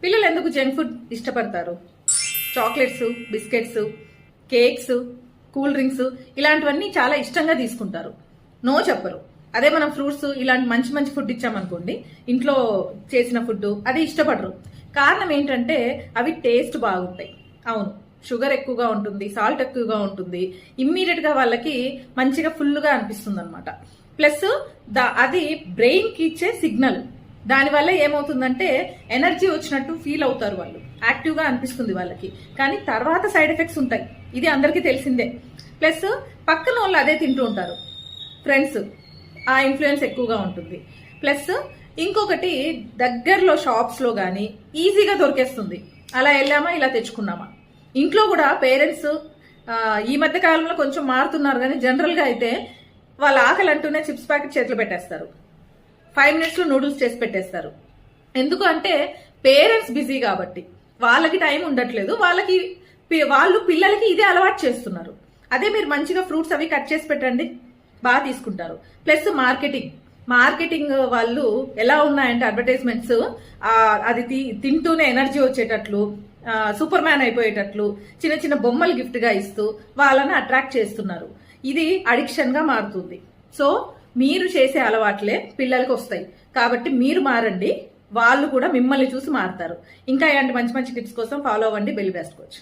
పిల్లలు ఎందుకు junk food ఇష్టపడతారు? Chocolates, biscuits, cakes, cool drinks ఇలాంటివన్నీ చాలా ఇష్టంగా తీసుకుంటారు. నో చెప్పరు. అదే మనం ఫ్రూట్స్ ఇలాంటి మంచి మంచి ఫుడ్ ఇచ్చామనుకోండి, ఇంట్లో చేసిన ఫుడ్ అది ఇష్టపడరు. కారణం ఏంటంటే అవి టేస్ట్ బాగుంటాయి. అవును, షుగర్ ఎక్కువగా ఉంటుంది, సాల్ట్ ఎక్కువగా ఉంటుంది, ఇమ్మీడియట్ గా వాళ్ళకి మంచిగా ఫుల్గా అనిపిస్తుంది అనమాట. ప్లస్ అది బ్రెయిన్ కి ఇచ్చే సిగ్నల్. దానివల్ల ఏమవుతుందంటే ఎనర్జీ వచ్చినట్టు ఫీల్ అవుతారు, వాళ్ళు యాక్టివ్ గా అనిపిస్తుంది వాళ్ళకి. కానీ తర్వాత సైడ్ ఎఫెక్ట్స్ ఉంటాయి, ఇది అందరికీ తెలిసిందే. ప్లస్ పక్కన వాళ్ళు అదే తింటూ ఉంటారు, ఫ్రెండ్స్, ఆ ఇన్ఫ్లుయెన్స్ ఎక్కువగా ఉంటుంది. ప్లస్ ఇంకొకటి, దగ్గరలో షాప్స్ లో గానీ ఈజీగా దొరికేస్తుంది. అలా వెళ్ళామా ఇలా తెచ్చుకున్నామా. ఇంట్లో కూడా పేరెంట్స్ ఈ మధ్య కాలంలో కొంచెం మారుతున్నారు, కానీ జనరల్ గా అయితే వాళ్ళ ఆకలి అంటూనే చిప్స్ ప్యాకెట్ చేతిలో పెట్టేస్తారు, 5 minutes లో నూడిల్స్ చేసి పెట్టేస్తారు. ఎందుకు అంటే పేరెంట్స్ బిజీ కాబట్టి, వాళ్ళకి టైం ఉండట్లేదు, వాళ్ళు పిల్లలకి ఇదే అలవాటు చేస్తున్నారు. అదే మీరు మంచిగా ఫ్రూట్స్ అవి కట్ చేసి పెట్టండి, బాగా తీసుకుంటారు. ప్లస్ మార్కెటింగ్ వాళ్ళు ఎలా ఉన్నాయంటే అడ్వర్టైజ్మెంట్స్, అది తింటూనే ఎనర్జీ వచ్చేటట్లు, సూపర్ మ్యాన్ అయిపోయేటట్లు చిన్న చిన్న బొమ్మలు గిఫ్ట్ గా ఇస్తూ వాళ్ళని అట్రాక్ట్ చేస్తున్నారు. ఇది అడిక్షన్ గా మారుతుంది. సో మీరు చేసే అలవాట్లే పిల్లలకు వస్తాయి. కాబట్టి మీరు మారండి, వాళ్ళు కూడా మిమ్మల్ని చూసి మారుతారు. ఇంకా ఇలాంటి మంచి మంచి టిప్స్ కోసం ఫాలో అవ్వండి బెల్ బెస్ట్ కోచ్.